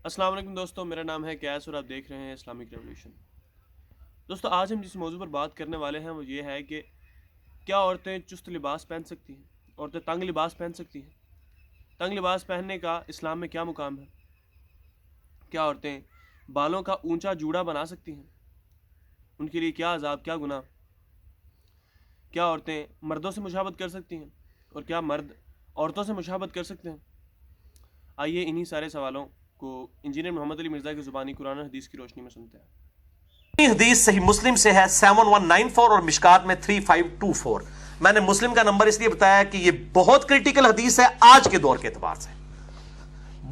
السلام علیکم دوستو، میرا نام ہے کیس اور آپ دیکھ رہے ہیں اسلامک ریولیوشن۔ دوستو آج ہم جس موضوع پر بات کرنے والے ہیں وہ یہ ہے کہ کیا عورتیں چست لباس پہن سکتی ہیں؟ عورتیں تنگ لباس پہن سکتی ہیں؟ تنگ لباس پہننے کا اسلام میں کیا مقام ہے؟ کیا عورتیں بالوں کا اونچا جوڑا بنا سکتی ہیں؟ ان کے لیے کیا عذاب، کیا گناہ؟ کیا عورتیں مردوں سے مشابہت کر سکتی ہیں اور کیا مرد عورتوں سے مشابہت کر سکتے ہیں؟ آئیے انہی سارے سوالوں کو انجینئر محمد علی مرزا کی زبانی قرآن حدیث کی روشنی میں سنتے ہیں۔ حدیث صحیح مسلم سے ہے 7194 اور مشکات میں 3524۔ میں نے مسلم کا نمبر اس لیے بتایا کہ یہ بہت کریٹیکل حدیث ہے آج کے دور کے اعتبار سے،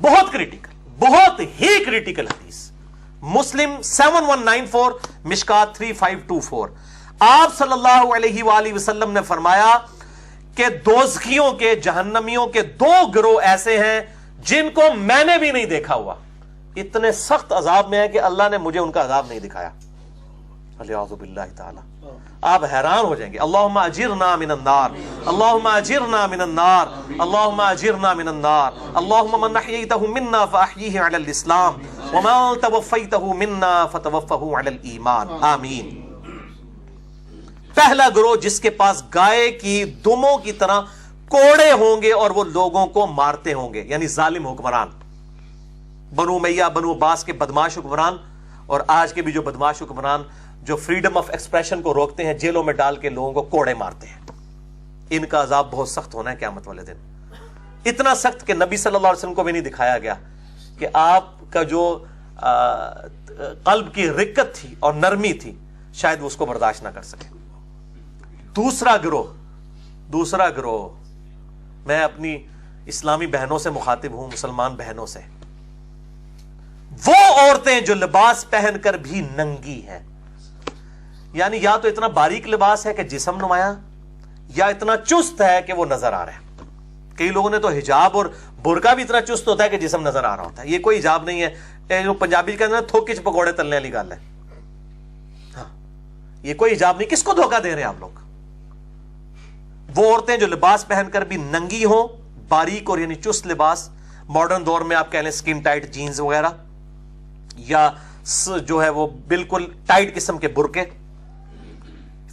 بہت کریٹیکل، بہت ہی کریٹیکل حدیث۔ مسلم 7194 مشکات 3524۔ آپ صلی اللہ علیہ وآلہ وسلم نے فرمایا کہ دوزخیوں کے، جہنمیوں کے دو گروہ ایسے ہیں جن کو میں نے بھی نہیں دیکھا ہوا، اتنے سخت عذاب میں ہے کہ اللہ نے مجھے ان کا عذاب نہیں دکھایا۔ الیاذ باللہ تعالی، آپ حیران ہو جائیں گے۔ اللہم اجرنا من النار، اللہم اجرنا من النار، اللہم اجرنا من النار، اللہم من احییتہ منا فاحییہ علی الاسلام ومن توفیتہ منا فتوفہ علی الایمان، آمین۔ پہلا گروہ جس کے پاس گائے کی دموں کی طرح کوڑے ہوں گے اور وہ لوگوں کو مارتے ہوں گے، یعنی ظالم حکمران، بنو امیہ، بنو عباس کے بدماش حکمران، اور آج کے بھی جو بدماش حکمران جو فریڈم آف ایکسپریشن کو روکتے ہیں، جیلوں میں ڈال کے لوگوں کو کوڑے مارتے ہیں، ان کا عذاب بہت سخت ہونا ہے قیامت والے دن۔ اتنا سخت کہ نبی صلی اللہ علیہ وسلم کو بھی نہیں دکھایا گیا کہ آپ کا جو قلب کی رقت تھی اور نرمی تھی شاید وہ اس کو برداشت نہ کر سکے۔ دوسرا گروہ میں اپنی اسلامی بہنوں سے مخاطب ہوں، مسلمان بہنوں سے، وہ عورتیں جو لباس پہن کر بھی ننگی ہیں، یعنی یا تو اتنا باریک لباس ہے کہ جسم نمایاں، یا اتنا چست ہے کہ وہ نظر آ رہا ہے۔ کئی لوگوں نے تو حجاب اور برقع بھی اتنا چست ہوتا ہے کہ جسم نظر آ رہا ہوتا ہے۔ یہ کوئی حجاب نہیں ہے، جو پنجابی کا تھوکے چ پکوڑے تلنے والی گل ہے۔ ہاں، یہ کوئی حجاب نہیں۔ کس کو دھوکہ دے رہے ہیں آپ لوگ؟ وہ عورتیں جو لباس پہن کر بھی ننگی ہوں، باریک اور یعنی چست لباس، ماڈرن دور میں آپ کہہ لیں سکن ٹائٹ جینز وغیرہ، یا جو ہے وہ بالکل ٹائٹ قسم کے برقے،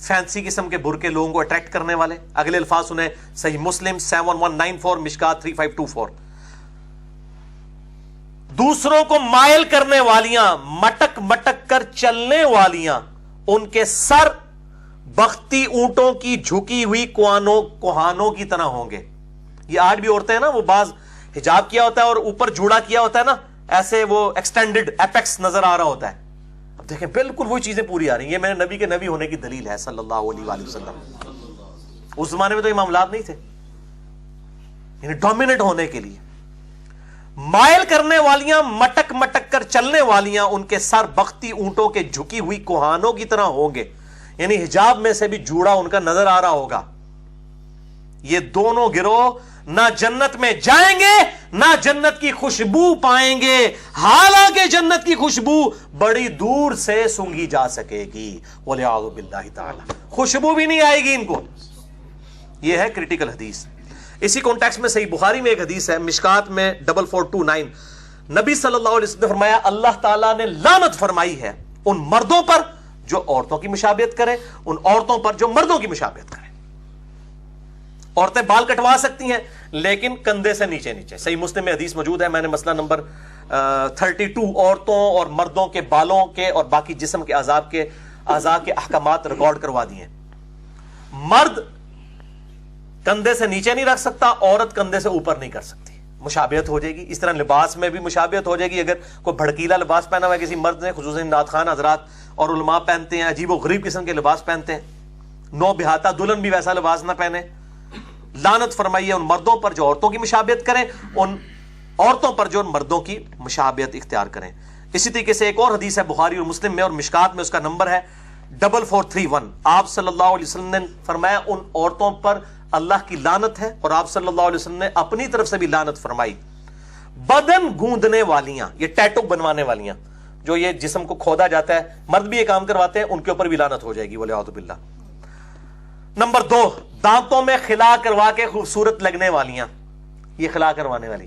فینسی قسم کے برقے لوگوں کو اٹریکٹ کرنے والے۔ اگلے الفاظ سنیں، صحیح مسلم 7194 مشکات 3524۔ دوسروں کو مائل کرنے والیاں، مٹک مٹک کر چلنے والیاں، ان کے سر بختی اونٹوں کی جھکی ہوئی کوہانوں کی طرح ہوں گے۔ یہ آج بھی عورتیں ہیں نا، وہ بعض حجاب کیا ہوتا ہے اور اوپر جوڑا کیا ہوتا ہے نا، ایسے وہ ایکسٹینڈڈ ایپیکس نظر آ رہا ہوتا ہے۔ اب دیکھیں بالکل وہی چیزیں پوری آ رہی ہیں۔ یہ میرے نبی کے نبی ہونے کی دلیل ہے صلی اللہ علیہ وآلہ وسلم۔ اس زمانے میں تو یہ معاملات نہیں تھے، یعنی ڈومیننٹ ہونے کے لیے۔ مائل کرنے والیاں، مٹک مٹک کر چلنے والیاں، ان کے سر بختی اونٹوں کے جھکی ہوئی کوہانوں کی طرح ہوں گے، یعنی حجاب میں سے بھی جوڑا ان کا نظر آ رہا ہوگا۔ یہ دونوں گروہ نہ جنت میں جائیں گے نہ جنت کی خوشبو پائیں گے، حالانکہ جنت کی خوشبو بڑی دور سے سونگھی جا سکے گی۔ وَلِعَاذُ بِاللَّهِ تَعَالَى، خوشبو بھی نہیں آئے گی ان کو۔ یہ ہے کریٹیکل حدیث۔ اسی کانٹیکسٹ میں صحیح بخاری میں ایک حدیث ہے، مشکات میں 4429، نبی صلی اللہ علیہ وسلم نے فرمایا اللہ تعالیٰ نے لعنت فرمائی ہے ان مردوں پر جو عورتوں کی مشابہت کرے، ان عورتوں پر جو مردوں کی مشابہت کرے۔ عورتیں بال کٹوا سکتی ہیں لیکن کندھے سے نیچے نیچے۔ صحیح مسلم میں حدیث موجود ہے، میں نے مسئلہ نمبر 32 عورتوں اور مردوں کے بالوں کے اور باقی جسم کے اعضاء کے احکامات ریکارڈ کروا دیے۔ مرد کندھے سے نیچے نہیں رکھ سکتا، عورت کندھے سے اوپر نہیں کر سکتی، مشابہت ہو جائے گی۔ اس طرح لباس میں بھی مشابہت ہو جائے گی۔ اگر کوئی بھڑکیلا لباس پہنا ہوا ہے کسی مرد نے، خصوصاً نعت خوان حضرات اور علماء پہنتے ہیں، عجیب و غریب قسم کے لباس پہنتے ہیں، نو بہاتا دلہن بھی ویسا لباس نہ پہنے۔ لعنت فرمائی ہے ان مردوں پر جو عورتوں کی مشابہت کریں، ان عورتوں پر جو مردوں کی مشابہت اختیار کریں۔ اسی طریقے سے ایک اور حدیث ہے بخاری اور مسلم میں، اور مشکات میں اس کا نمبر ہے 4431۔ آپ صلی اللہ علیہ وسلم نے فرمایا ان عورتوں پر اللہ کی لعنت ہے، اور آپ صلی اللہ علیہ وسلم نے اپنی طرف سے بھی لعنت فرمائی۔ بدن گوندنے والیاں، یہ ٹیٹو بنوانے والیاں، جو یہ جسم کو کھودا جاتا ہے، مرد بھی یہ کام کرواتے ہیں، ان کے اوپر بھی لعنت ہو جائے گی والعیاذ باللہ۔ نمبر 2، دانتوں میں خلا کروا کے خوبصورت لگنے والیاں، یہ خلا کروانے والی،